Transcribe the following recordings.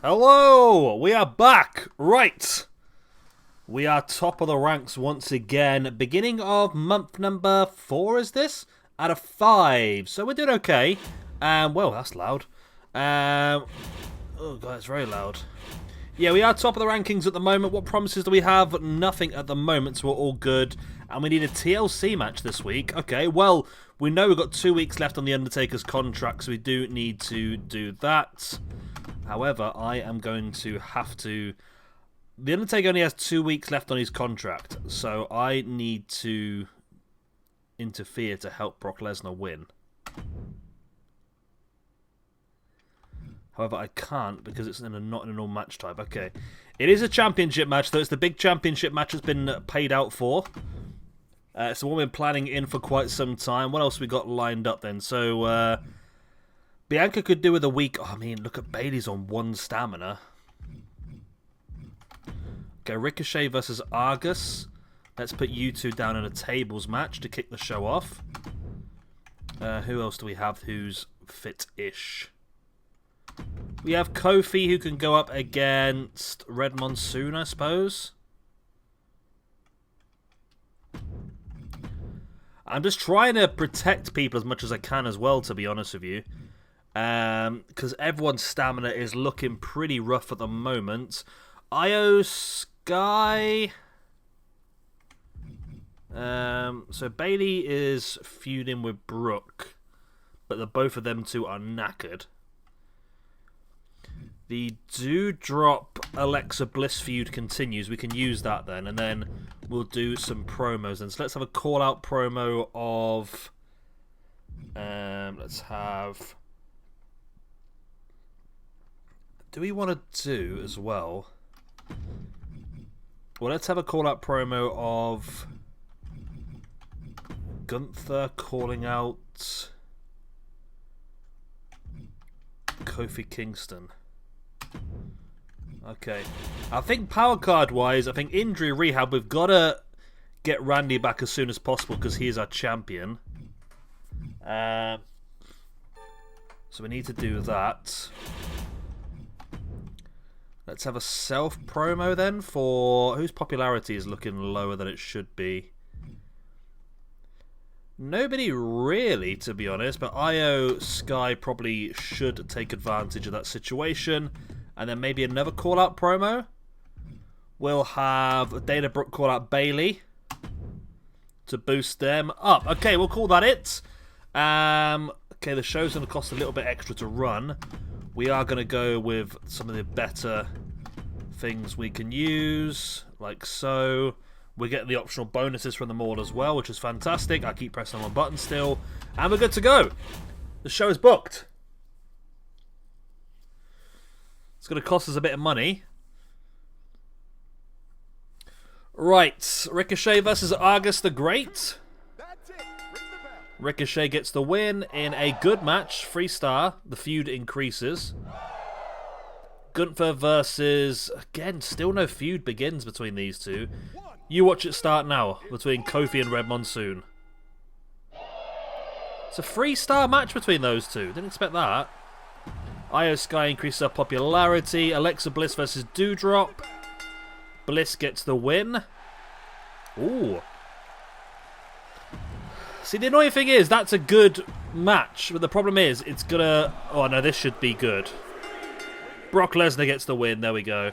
Hello! We are back! Right! We are top of the ranks once again. Beginning of month number 4, is this? Out of 5. So we're doing okay. Well, that's loud. Oh god, it's very loud. Yeah, we are top of the rankings at the moment. What promises do we have? Nothing at the moment, so we're all good. And we need a TLC match this week. Okay, well, we know we've got 2 weeks left on The Undertaker's contract, so we do need to do that. However, I am going to have to... The Undertaker only has 2 weeks left on his contract, so I need to interfere to help Brock Lesnar win. However, I can't because it's not in a normal match type. Okay. It is a championship match, though. It's the big championship match that's been paid out for. It's the one we've been planning in for quite some time. What else we got lined up then? So, Bianca could do with a week. Oh, I mean, look at Bayley's on 1 stamina. Okay, Ricochet versus Argus. Let's put you two down in a tables match to kick the show off. Who else do we have who's fit-ish? We have Kofi who can go up against Red Monsoon, I suppose. I'm just trying to protect people as much as I can as well, to be honest with you. Because everyone's stamina is looking pretty rough at the moment. Io Sky... so Bayley is feuding with Brooke. But the both of them two are knackered. The Doudrop Alexa Bliss feud continues. We can use that then. And then we'll do some promos. And so let's have a call-out promo of... let's have... Do we want to do as well? Well, let's have a call-out promo of... Gunther calling out... Kofi Kingston. Okay. I think power card wise, I think injury rehab, we've got to get Randy back as soon as possible because he is our champion. So we need to do that. Let's have a self promo then for whose popularity is looking lower than it should be. Nobody really, to be honest, but Io Sky probably should take advantage of that situation. And then maybe another call-out promo. We'll have Dana Brooke call out Bayley to boost them up. Okay, we'll call that it. Okay, the show's going to cost a little bit extra to run. We are going to go with some of the better things we can use, like so. We're getting the optional bonuses from them all as well, which is fantastic. I keep pressing on my button still. And we're good to go. The show is booked. It's going to cost us a bit of money. Right. Ricochet versus Argus the Great. Ricochet gets the win in a good match. 3-star. The feud increases. Gunther versus... Again, still no feud begins between these two. You watch it start now between Kofi and Red Monsoon. It's a 3-star match between those two. Didn't expect that. Io Sky increases her popularity. Alexa Bliss versus Doudrop. Bliss gets the win. Ooh. See, the annoying thing is, that's a good match. But the problem is, it's gonna... Oh, no, this should be good. Brock Lesnar gets the win. There we go.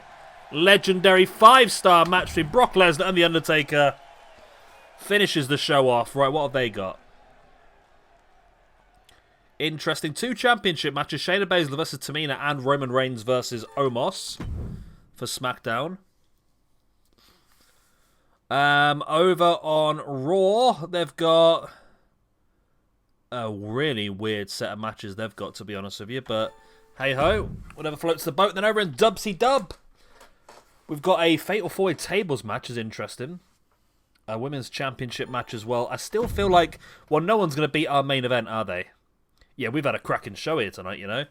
Legendary 5-star match between Brock Lesnar and The Undertaker. Finishes the show off. Right, what have they got? Interesting 2 championship matches. Shayna Baszler versus Tamina and Roman Reigns versus Omos for SmackDown. Over on Raw, they've got a really weird set of matches they've got, to be honest with you. But hey-ho, whatever floats the boat. Then over in Dubsy Dub, we've got a Fatal 4-Way Tables match, is interesting. A Women's Championship match as well. I still feel like, well, no one's going to beat our main event, are they? Yeah, we've had a cracking show here tonight, you know.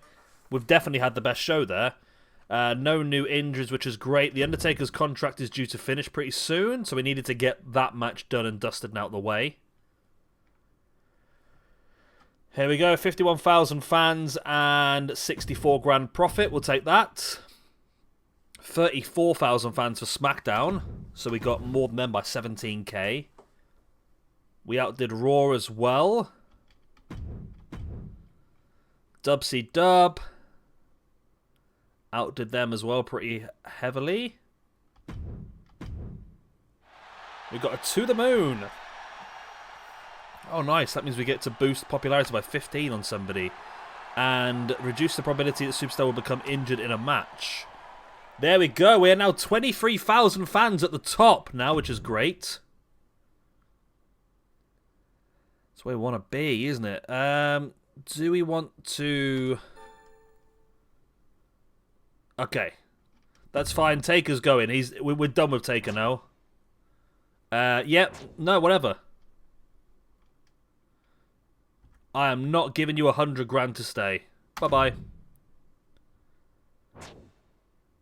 We've definitely had the best show there. No new injuries, which is great. The Undertaker's contract is due to finish pretty soon, so we needed to get that match done and dusted and out of the way. Here we go, 51,000 fans and 64 grand profit. We'll take that. 34,000 fans for SmackDown. So we got more than them by 17k. We outdid Raw as well. Dubsy Dub outdid them as well pretty heavily. We got a To The Moon. Oh, nice. That means we get to boost popularity by 15 on somebody. And reduce the probability that Superstar will become injured in a match. There we go. We are now 23,000 fans at the top now, which is great. That's where we want to be, isn't it? Do we want to... Okay. That's fine. Taker's going. We're done with Taker now. Yep. No, whatever. I am not giving you 100 grand to stay. Bye-bye.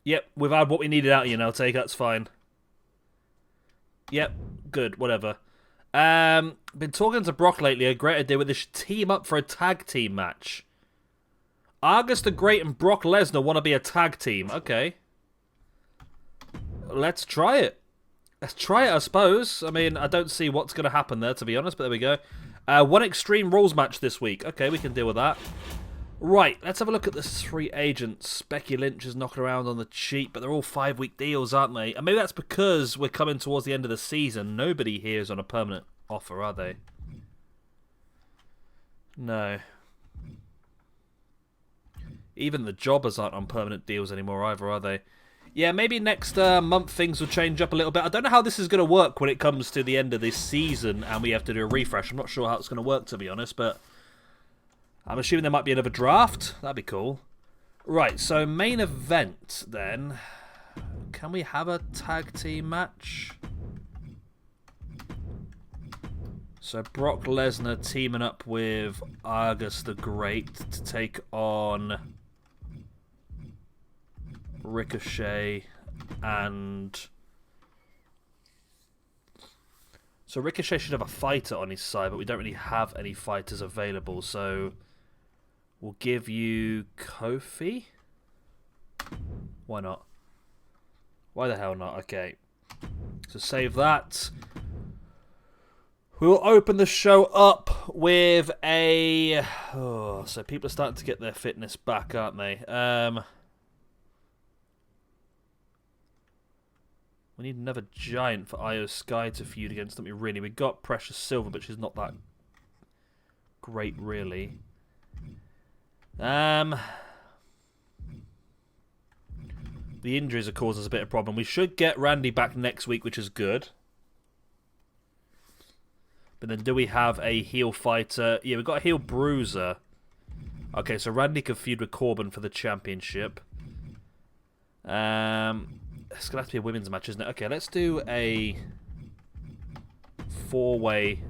Yep, we've had what we needed out of you now, Taker. That's fine. Yep, good. Whatever. Been talking to Brock lately. A great idea with this team up for a tag team match. Argus the Great and Brock Lesnar want to be a tag team. Okay. Let's try it. Let's try it, I suppose. I mean, I don't see what's going to happen there, to be honest, but there we go. One Extreme Rules match this week. Okay, we can deal with that. Right, let's have a look at the 3 agents. Becky Lynch is knocking around on the cheap, but they're all 5-week deals, aren't they? And maybe that's because we're coming towards the end of the season. Nobody here is on a permanent offer, are they? No. Even the jobbers aren't on permanent deals anymore either, are they? Yeah, maybe next month things will change up a little bit. I don't know how this is going to work when it comes to the end of this season and we have to do a refresh. I'm not sure how it's going to work, to be honest, but I'm assuming there might be another draft. That'd be cool. Right, so main event then. Can we have a tag team match? So Brock Lesnar teaming up with Argus the Great to take on Ricochet and... So Ricochet should have a fighter on his side, but we don't really have any fighters available, so we'll give you Kofi? Why not? Why the hell not? Okay. So save that. We will open the show up with a... Oh, so people are starting to get their fitness back, aren't they? We need another giant for Io Sky to feud against them. We got Precious Silver, but she's not that great, really. The injuries are causing us a bit of a problem. We should get Randy back next week, which is good. But then do we have a heel fighter? Yeah, we've got a heel bruiser. Okay, so Randy can feud with Corbin for the championship. It's going to have to be a women's match, isn't it? Okay, let's do a 4-way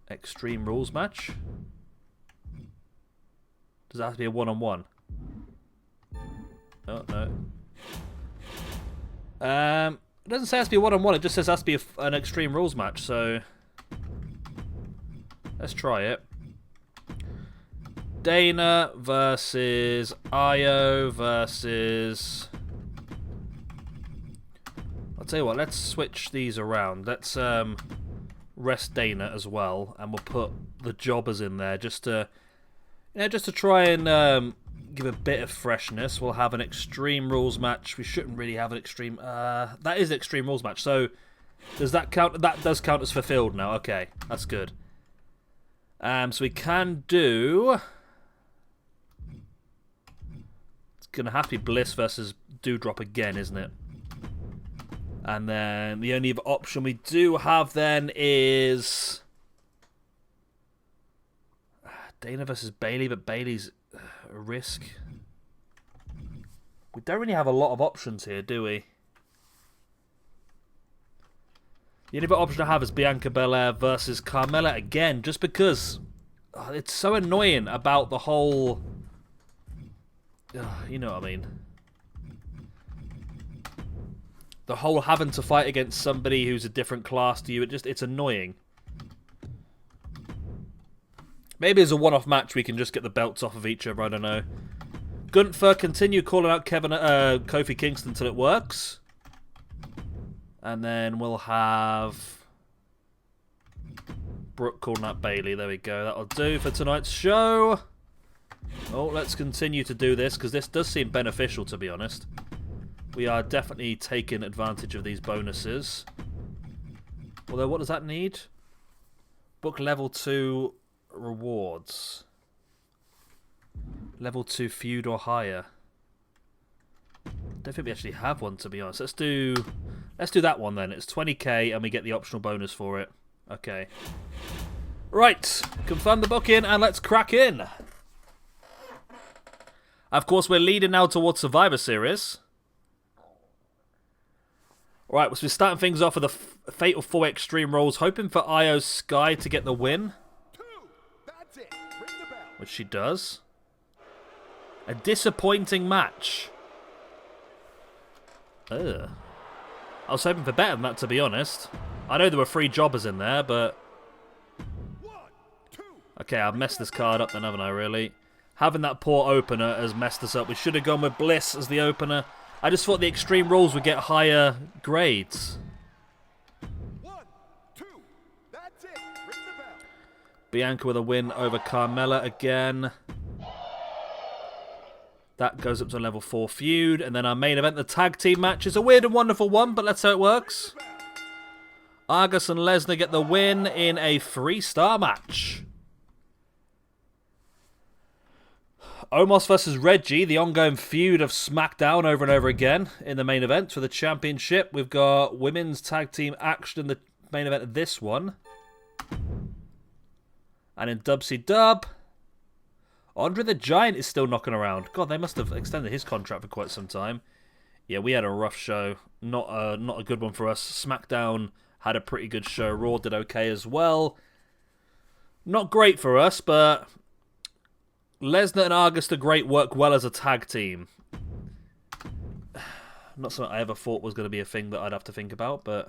Extreme Rules match. Does that have to be a one-on-one? Oh, no. It doesn't say it has to be a one-on-one, it just says it has to be an Extreme Rules match, so let's try it. Dana versus Io versus... I'll tell you what, let's switch these around. Let's rest Dana as well, and we'll put the jobbers in there just to try and give a bit of freshness. We'll have an Extreme Rules match. We shouldn't really have an Extreme... that is an Extreme Rules match, so does that count? That does count as fulfilled now. Okay, that's good. So we can do... It's going to have to be Bliss versus Doudrop again, isn't it? And then the only other option we do have then is... Dana versus Bayley, but Bayley's a risk. We don't really have a lot of options here, do we? The only other option I have is Bianca Belair versus Carmella again, just because it's so annoying about the whole... you know what I mean. The whole having to fight against somebody who's a different class to you, it's annoying. Maybe as a one-off match we can just get the belts off of each other, I don't know. Gunther, continue calling out Kofi Kingston till it works. And then we'll have Brooke calling out Bayley. There we go. That'll do for tonight's show. Oh, let's continue to do this, because this does seem beneficial, to be honest. We are definitely taking advantage of these bonuses. Although, what does that need? Book level 2 rewards. Level 2 feud or higher. Don't think we actually have one, to be honest. Let's do that one then. It's 20k and we get the optional bonus for it. Okay. Right. Confirm the booking and let's crack in. Of course, we're leading now towards Survivor Series. Alright, so we're starting things off with the Fatal 4 Extreme Rules, hoping for Io Sky to get the win. Which she does. A disappointing match. Ugh. I was hoping for better than that, to be honest. I know there were 3 jobbers in there, but... Okay, I've messed this card up then, haven't I, really? Having that poor opener has messed us up. We should have gone with Bliss as the opener. I just thought the Extreme Rules would get higher grades. 1, 2, that's it. Ring the bell. Bianca with a win over Carmella again. That goes up to a level 4 feud. And then our main event, the tag team match, is a weird and wonderful one, but let's see how it works. Argus and Lesnar get the win in a 3-star match. Omos versus Reggie, the ongoing feud of SmackDown over and over again in the main event for the championship. We've got women's tag team action in the main event of this one. And in WCW, Andre the Giant is still knocking around. God, they must have extended his contract for quite some time. Yeah, we had a rough show. Not a good one for us. SmackDown had a pretty good show. Raw did okay as well. Not great for us, but... Lesnar and Argus the Great work well as a tag team. Not something I ever thought was going to be a thing that I'd have to think about, but...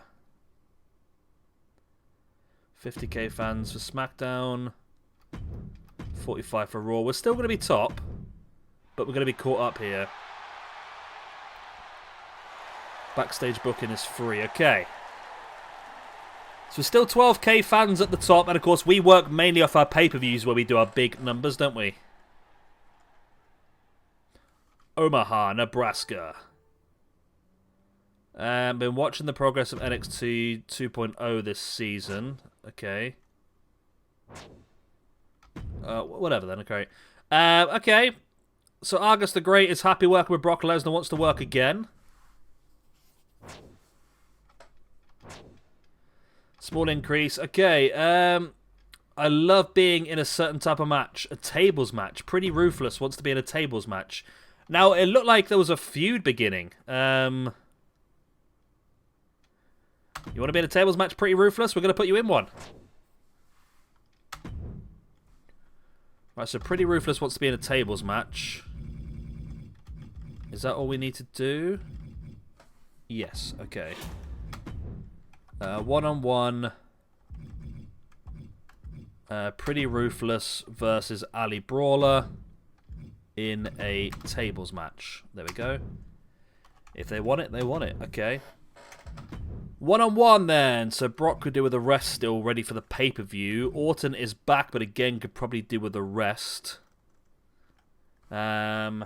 50k fans for SmackDown. 45 for Raw. We're still going to be top, but we're going to be caught up here. Backstage booking is free. Okay. So still 12k fans at the top, and of course we work mainly off our pay-per-views where we do our big numbers, don't we? Omaha, Nebraska. Been watching the progress of NXT 2.0 this season. Okay. Whatever then, okay. Okay. So Argus the Great is happy working with Brock Lesnar, wants to work again. Small increase. Okay. I love being in a certain type of match. A tables match. Pretty Ruthless wants to be in a tables match. Now, it looked like there was a feud beginning. You want to be in a tables match, Pretty Ruthless? We're going to put you in one. Right, so Pretty Ruthless wants to be in a tables match. Is that all we need to do? Yes, okay. One-on-one. Pretty Ruthless versus Ali Brawler in a tables match. There we go. If they want it, they want it. Okay. One-on-one then. So Brock could do with the rest still, ready for the pay-per-view. Orton is back, but again could probably do with the rest. Just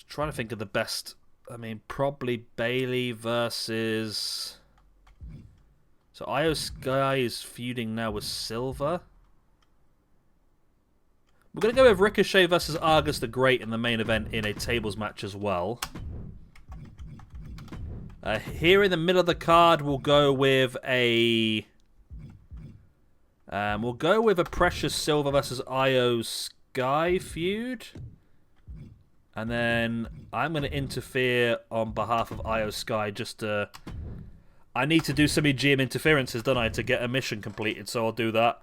trying to think of the best. I mean, probably Bayley versus... So Io Sky is feuding now with Silver. We're going to go with Ricochet versus Argus the Great in the main event in a tables match as well. Here in the middle of the card, we'll go with a... Precious Silver versus Io Sky feud. And then I'm going to interfere on behalf of Io Sky just to... I need to do some GM interferences, don't I, to get a mission completed, so I'll do that.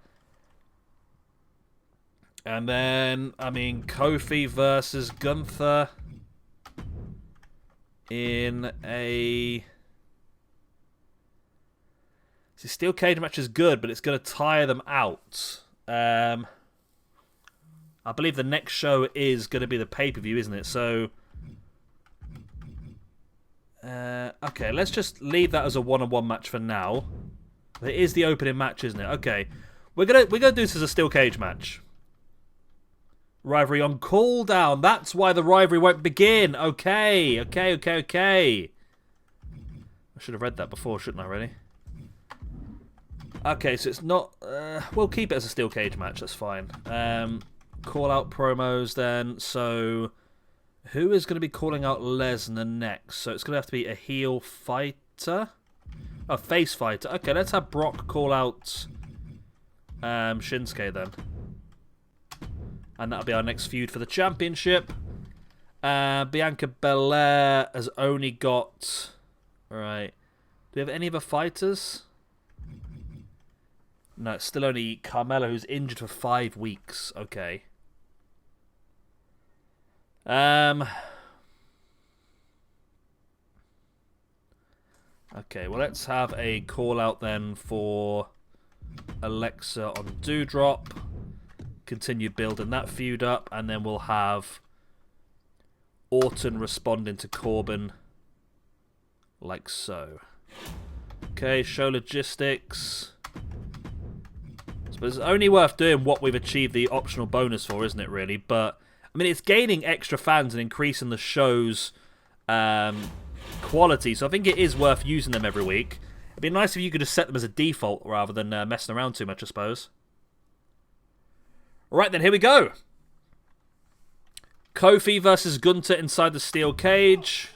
And then, I mean, Kofi versus Gunther in a... See, steel cage match is good, but it's going to tire them out. I believe the next show is going to be the pay-per-view, isn't it? So, okay, let's just leave that as a one-on-one match for now. It is the opening match, isn't it? Okay, we're gonna do this as a steel cage match. Rivalry on cooldown. That's why the rivalry won't begin. Okay. I should have read that before, shouldn't I, really? Okay, so it's not... we'll keep it as a steel cage match, that's fine. Call out promos then. So, who is going to be calling out Lesnar next? So it's going to have to be a heel fighter? Oh, face fighter. Okay, let's have Brock call out Shinsuke then. And that'll be our next feud for the championship. Bianca Belair has only got... Right. Do we have any other fighters? No, it's still only Carmella, who's injured for 5 weeks. Okay. Okay, well, let's have a call out then for Alexa on Doudrop. Continue building that feud up, and then we'll have Orton responding to Corbin like so. Okay, show logistics. So it's only worth doing what we've achieved the optional bonus for, isn't it, really? But, I mean, it's gaining extra fans and increasing the show's quality, so I think it is worth using them every week. It'd be nice if you could just set them as a default rather than messing around too much, I suppose. Right then, here we go. Kofi versus Gunther inside the steel cage.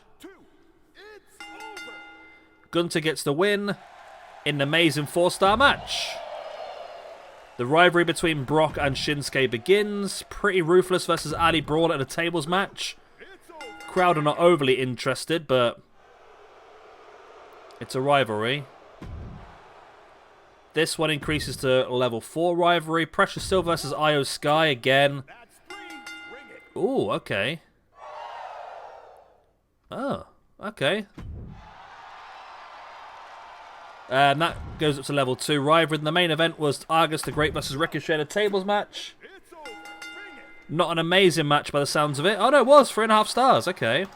Gunther gets the win in an amazing 4-star match. The rivalry between Brock and Shinsuke begins. Pretty Ruthless versus Ali Brawl at a tables match. Crowd are not overly interested, but it's a rivalry. This one increases to level 4 rivalry. Precious Steel versus Io Sky again. Ooh, okay. Oh, okay. And that goes up to level 2 rivalry. The main event was Argus the Great versus Ricochet in a tables match. Not an amazing match by the sounds of it. Oh no, it was 3.5 stars. Okay.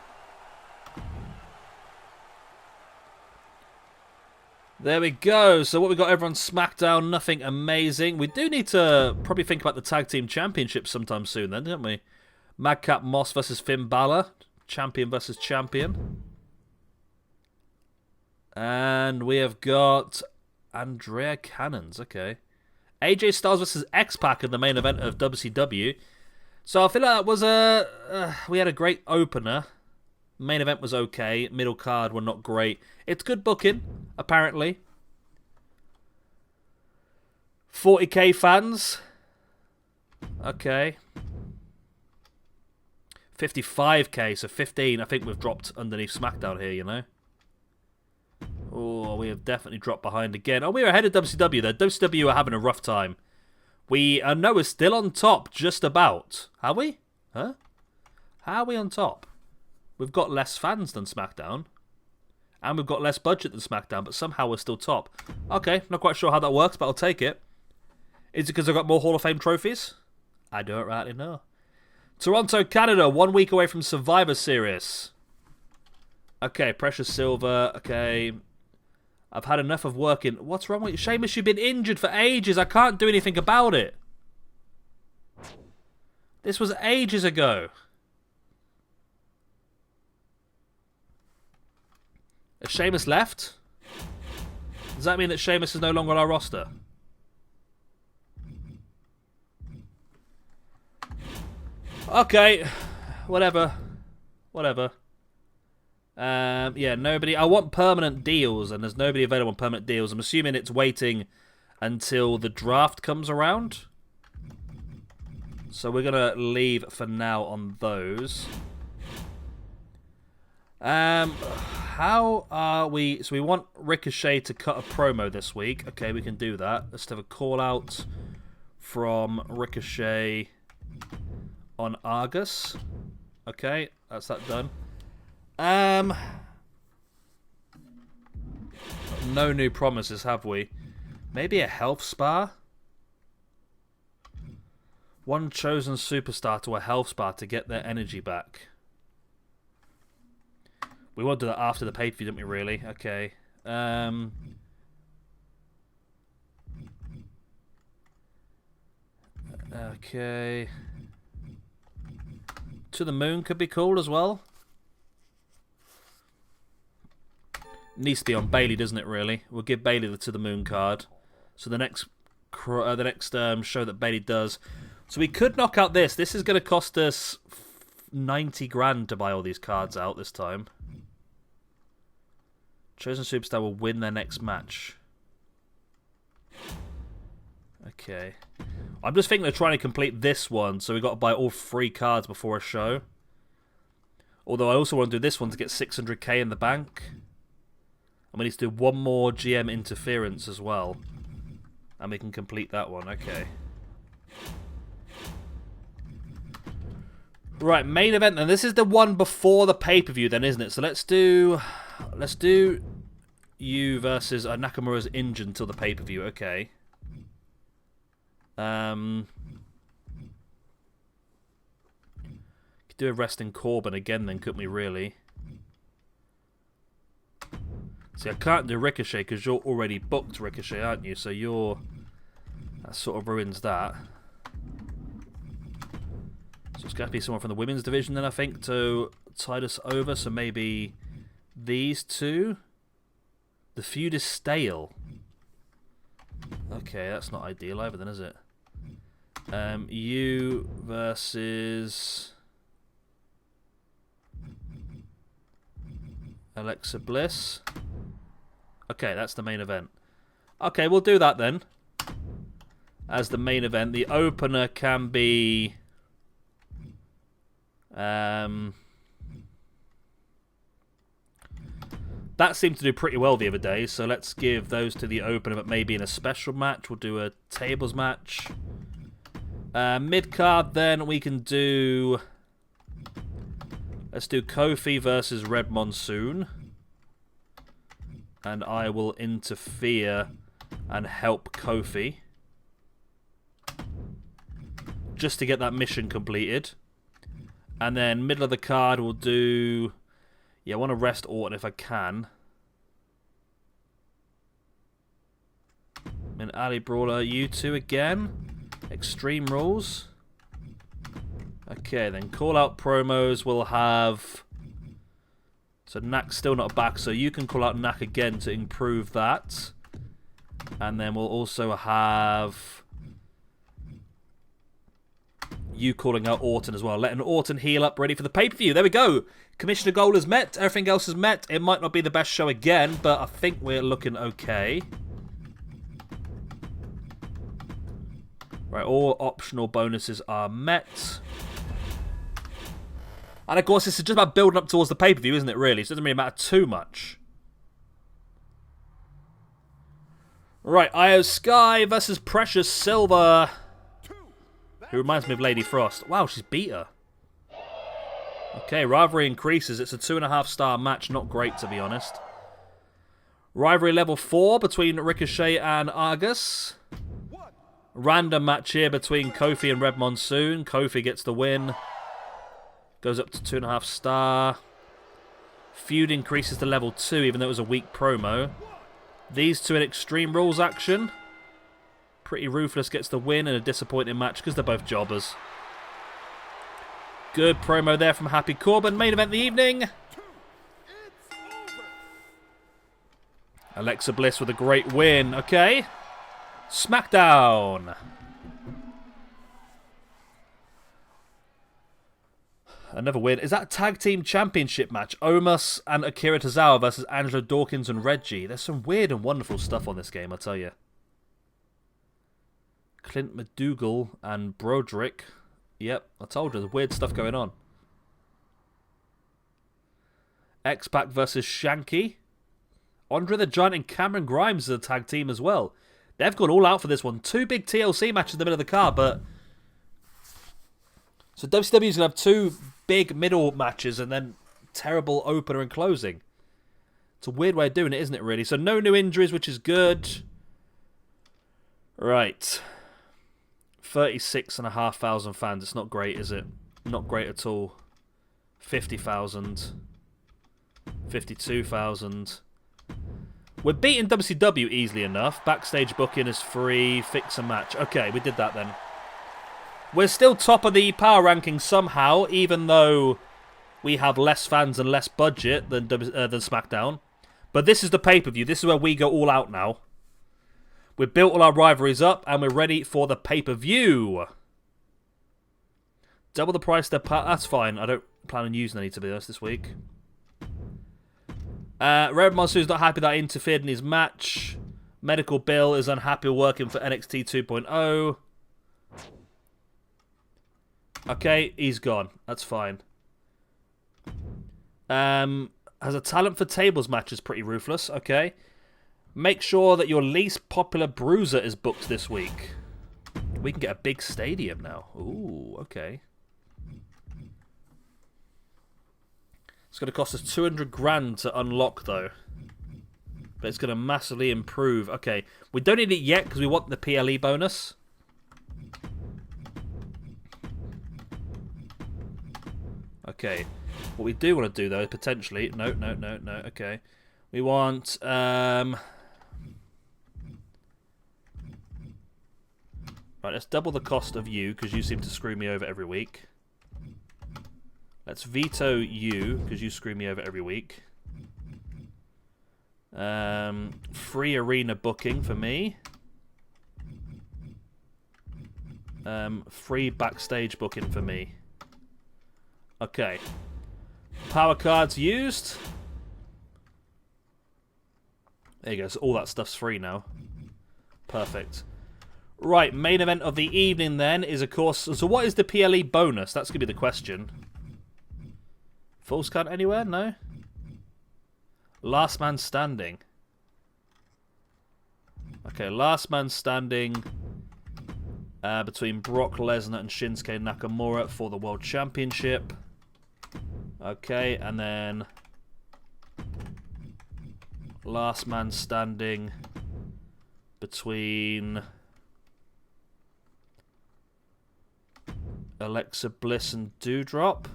There we go. So what we got over on SmackDown, nothing amazing. We do need to probably think about the Tag Team Championship sometime soon then, don't we? Madcap Moss versus Finn Balor. Champion versus champion. And we have got Andrea Cannons. Okay. AJ Styles versus X-Pac in the main event of WCW. So I feel like that was we had a great opener. Main event was okay. Middle card were not great. It's good booking, apparently. 40k fans. Okay. 55k, so 15. I think we've dropped underneath SmackDown here, you know. Oh, we have definitely dropped behind again. Oh, we were ahead of WCW there. WCW are having a rough time. We know we're still on top, just about. Are we? Huh? How are we on top? We've got less fans than SmackDown. And we've got less budget than SmackDown, but somehow we're still top. Okay, not quite sure how that works, but I'll take it. Is it because I've got more Hall of Fame trophies? I don't rightly know. Toronto, Canada, 1 week away from Survivor Series. Okay, Precious Silver, okay. I've had enough of working. What's wrong with you? Sheamus, you've been injured for ages. I can't do anything about it. This was ages ago. Has Sheamus left? Does that mean that Sheamus is no longer on our roster? Okay. Whatever. Yeah, nobody. I want permanent deals, and there's nobody available on permanent deals. I'm assuming it's waiting until the draft comes around. So we're going to leave for now on those. How are we... So we want Ricochet to cut a promo this week. Okay, we can do that. Let's have a call out from Ricochet on Argus. Okay, that's that done. No new promises, have we? Maybe a health spa? One chosen superstar to a health spa to get their energy back. We want to do that after the pay-per-view, didn't we, really? Okay. Okay. To the Moon could be cool as well. Needs to be on Bayley, doesn't it, really? We'll give Bayley the To the Moon card. So the next show that Bayley does. So we could knock out this. This is going to cost us 90 grand to buy all these cards out this time. Chosen Superstar will win their next match. Okay. I'm just thinking of trying to complete this one, so we've got to buy all 3 cards before a show. Although I also want to do this one to get 600k in the bank. And we need to do one more GM interference as well. And we can complete that one. Okay. Right, main event then. This is the one before the pay-per-view then, isn't it? So let's do you versus Nakamura's injured until the pay-per-view. Okay. Could do a resting Corbin again then, couldn't we, really? See, I can't do Ricochet because you're already booked Ricochet, aren't you? So that sort of ruins that. So it's going to be someone from the women's division then, I think, to tide us over. So maybe these two. The feud is stale. Okay, that's not ideal either then, is it? You versus Alexa Bliss. Okay, that's the main event. Okay, we'll do that then. As the main event. The opener can be... that seemed to do pretty well the other day, so let's give those to the opener, but maybe in a special match. We'll do a tables match. Mid-card, then, we can do... Let's do Kofi versus Red Monsoon. And I will interfere and help Kofi. Just to get that mission completed. And then middle of the card, we'll do... Yeah, I want to rest Orton if I can. And Ali Brawler, you two again. Extreme Rules. Okay, then call out promos. We'll have... So Knack's still not back, so you can call out Knack again to improve that. And then we'll also have... you calling out Orton as well. Letting Orton heal up, ready for the pay-per-view. There we go. Commissioner goal is met. Everything else is met. It might not be the best show again, but I think we're looking okay. Right, all optional bonuses are met. And of course, this is just about building up towards the pay-per-view, isn't it, really? So it doesn't really matter too much. Right, Io Sky versus Precious Silver. Who reminds me of Lady Frost. Wow, she's beat her. Okay, rivalry increases. It's a 2.5-star match. Not great, to be honest. Rivalry level 4 between Ricochet and Argus. Random match here between Kofi and Red Monsoon. Kofi gets the win. Goes up to 2.5 star. Feud increases to level 2, even though it was a weak promo. These two in Extreme Rules action. Pretty Ruthless gets the win in a disappointing match because they're both jobbers. Good promo there from Happy Corbin. Main event of the evening. Alexa Bliss with a great win. Okay. SmackDown. Another win. Is that a tag team championship match? Omos and Akira Tozawa versus Angelo Dawkins and Reggie. There's some weird and wonderful stuff on this game, I tell you. Clint McDougal and Broderick. Yep, I told you, there's weird stuff going on. X-Pac versus Shanky. Andre the Giant and Cameron Grimes are the tag team as well. They've gone all out for this one. 2 big TLC matches in the middle of the card, but... So WCW's going to have 2 big middle matches and then terrible opener and closing. It's a weird way of doing it, isn't it, really? So no new injuries, which is good. Right. 36,500 fans. It's not great, is it? Not great at all. 50,000. 52,000. We're beating WCW easily enough. Backstage booking is free. Fix a match. Okay, we did that then. We're still top of the power rankings somehow, even though we have less fans and less budget than SmackDown. But this is the pay-per-view. This is where we go all out now. We've built all our rivalries up, and we're ready for the pay-per-view. Double the price. That's fine. I don't plan on using any, to be honest, this week. Red Monsoon's not happy that I interfered in his match. Medical Bill is unhappy working for NXT 2.0. Okay, he's gone. That's fine. Has a talent for tables matches, pretty ruthless. Okay. Make sure that your least popular bruiser is booked this week. We can get a big stadium now. Ooh, okay. It's going to cost us 200 grand to unlock, though. But it's going to massively improve. Okay, we don't need it yet because we want the PLE bonus. Okay, what we do want to do, though, is potentially... No. Okay. We want... Right, let's double the cost of you because you seem to screw me over every week. Let's veto you, because you screw me over every week. Free arena booking for me. Free backstage booking for me. Okay. Power cards used. There you go, so all that stuff's free now. Perfect. Right, main event of the evening then is, of course... So what is the PLE bonus? That's going to be the question. Falls count anywhere? No? Last man standing. Okay, last man standing between Brock Lesnar and Shinsuke Nakamura for the World Championship. Okay, and then last man standing between Alexa Bliss and Doudrop.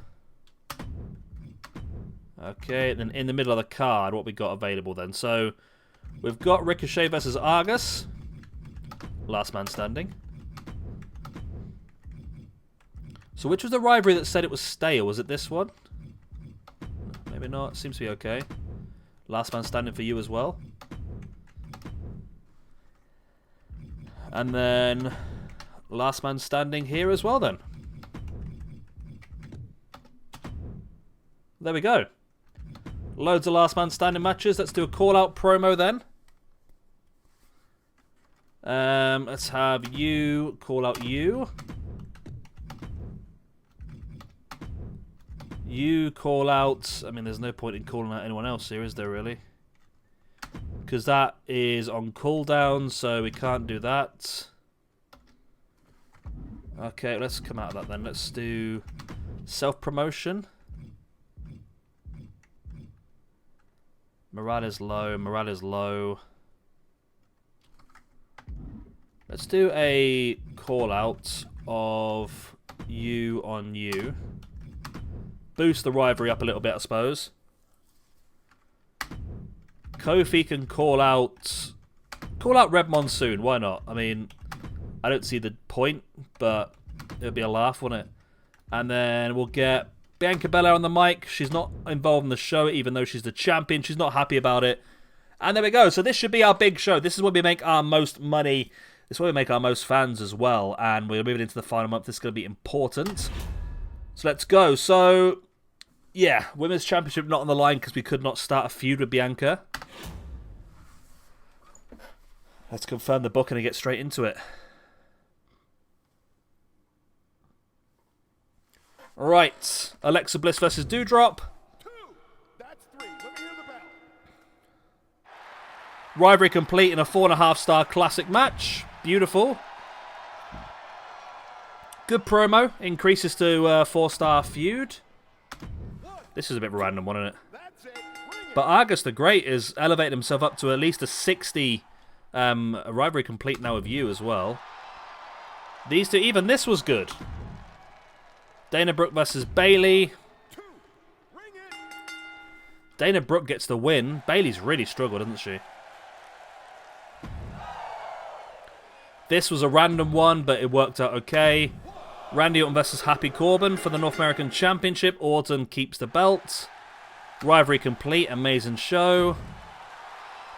Okay, then in the middle of the card, what we got available then? So, we've got Ricochet versus Argus. Last man standing. So, which was the rivalry that said it was stale? Was it this one? Maybe not. Seems to be okay. Last man standing for you as well. And then, last man standing here as well then. There we go. Loads of last man standing matches. Let's do a call-out promo then. Let's have you call out you. You call out... I mean, there's no point in calling out anyone else here, is there really? Because that is on cooldown, so we can't do that. Okay, let's come out of that then. Let's do self-promotion. Morale is low, morale is low. Let's do a call out of you on you. Boost the rivalry up a little bit, I suppose. Kofi can call out Red Monsoon, why not? I mean, I don't see the point, but it would be a laugh, wouldn't it? And then we'll get Bianca Belair on the mic. She's not involved in the show, even though she's the champion. She's not happy about it. And there we go. So this should be our big show. This is where we make our most money. This is where we make our most fans as well. And we're moving into the final month. This is going to be important. So let's go. So, yeah. Women's Championship not on the line because we could not start a feud with Bianca. Let's confirm the booking and get straight into it. Right, Alexa Bliss versus Doudrop. 2. That's 3. Let me hear the bell. Rivalry complete in a 4.5-star classic match. Beautiful. Good promo. Increases to 4-star feud. This is a bit of a random one, isn't it? That's it. Bring it. But Argus the Great has elevated himself up to at least a 60 A rivalry complete now with you as well. These two, even this was good. Dana Brooke versus Bayley. Two. Ring it. Dana Brooke gets the win. Bayley's really struggled, hasn't she? This was a random one, but it worked out okay. Randy Orton versus Happy Corbin for the North American Championship. Orton keeps the belt. Rivalry complete. Amazing show.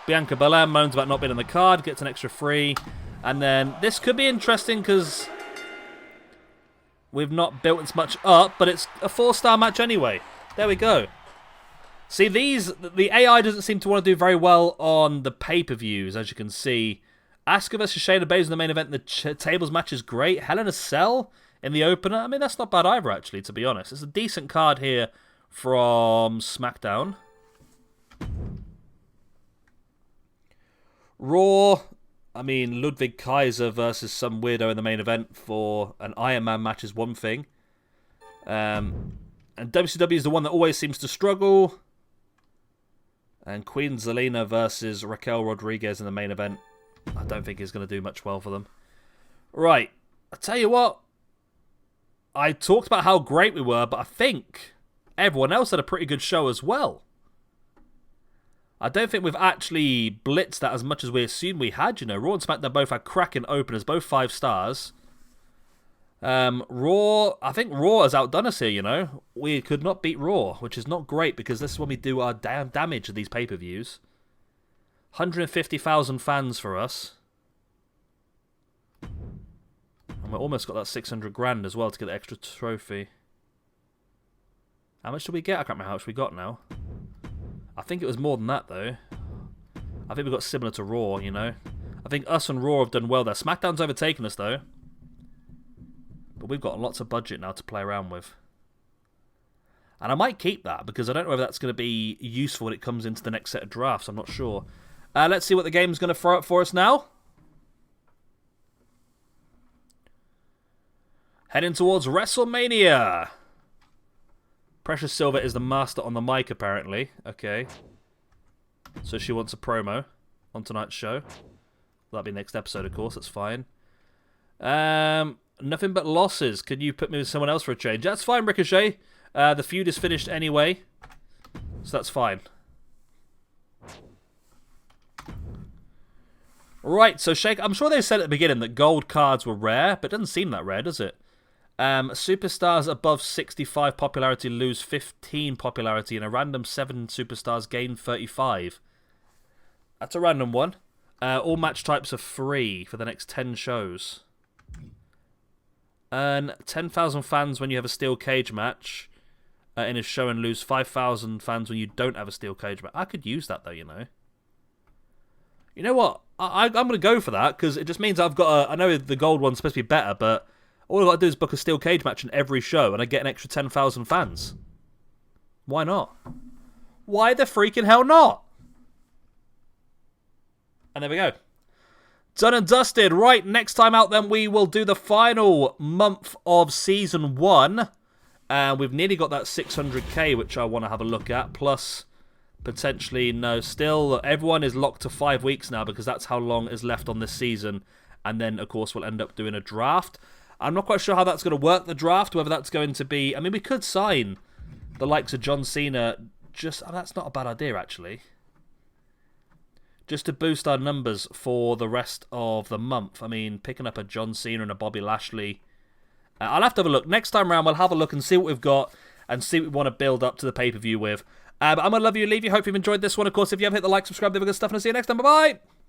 Bianca Belair moans about not being on the card. Gets an extra free. And then this could be interesting because we've not built as much up, but it's a 4-star match anyway. There we go. See, the AI doesn't seem to want to do very well on the pay-per-views, as you can see. Asuka versus Shayna Baszler in the main event. The tables match is great. Hell in a Cell in the opener. I mean, that's not bad either, actually, to be honest. It's a decent card here from SmackDown. Raw. I mean, Ludwig Kaiser versus some weirdo in the main event for an Iron Man match is one thing. And WCW is the one that always seems to struggle. And Queen Zelina versus Raquel Rodriguez in the main event. I don't think he's going to do much well for them. Right. I tell you what. I talked about how great we were, but I think everyone else had a pretty good show as well. I don't think we've actually blitzed that as much as we assumed we had. You know, Raw and SmackDown both had cracking openers, both 5 stars. Raw, I think Raw has outdone us here, you know. We could not beat Raw, which is not great because this is when we do our damn damage at these pay-per-views. 150,000 fans for us. And we almost got that 600 grand as well to get the extra trophy. How much did we get? I can't remember how much we got now. I think it was more than that, though. I think we got similar to Raw, you know. I think us and Raw have done well there. SmackDown's overtaken us, though. But we've got lots of budget now to play around with. And I might keep that, because I don't know whether that's going to be useful when it comes into the next set of drafts. I'm not sure. Let's see what the game's going to throw up for us now. Heading towards WrestleMania. Precious Silver is the master on the mic, apparently. Okay. So she wants a promo on tonight's show. That'll be next episode, of course. That's fine. Nothing but losses. Can you put me with someone else for a change? That's fine, Ricochet. The feud is finished anyway. So that's fine. Right, so Shake, I'm sure they said at the beginning that gold cards were rare, but it doesn't seem that rare, does it? Superstars above 65 popularity lose 15 popularity, and a random 7 superstars gain 35. That's a random one. All match types are free for the next 10 shows. And 10,000 fans when you have a steel cage match in a show, and lose 5,000 fans when you don't have a steel cage match. I could use that, though, you know. You know what? I'm going to go for that, because it just means I've got a... I know the gold one's supposed to be better, but all I've got to do is book a steel cage match in every show, and I get an extra 10,000 fans. Why not? Why the freaking hell not? And there we go. Done and dusted. Right, next time out then we will do the final month of Season 1. And we've nearly got that 600k, which I want to have a look at. Plus... potentially, no, still, everyone is locked to 5 weeks now because that's how long is left on this season. And then, of course, we'll end up doing a draft. I'm not quite sure how that's going to work, the draft, whether that's going to be... I mean, we could sign the likes of John Cena. Just, oh, that's not a bad idea, actually. Just to boost our numbers for the rest of the month. I mean, picking up a John Cena and a Bobby Lashley. I'll have to have a look. Next time around, we'll have a look and see what we've got and see what we want to build up to the pay-per-view with. But I'm going to love you and leave you. Hope you've enjoyed this one. Of course, if you haven't hit the like, subscribe, the other good stuff, and I'll see you next time. Bye-bye!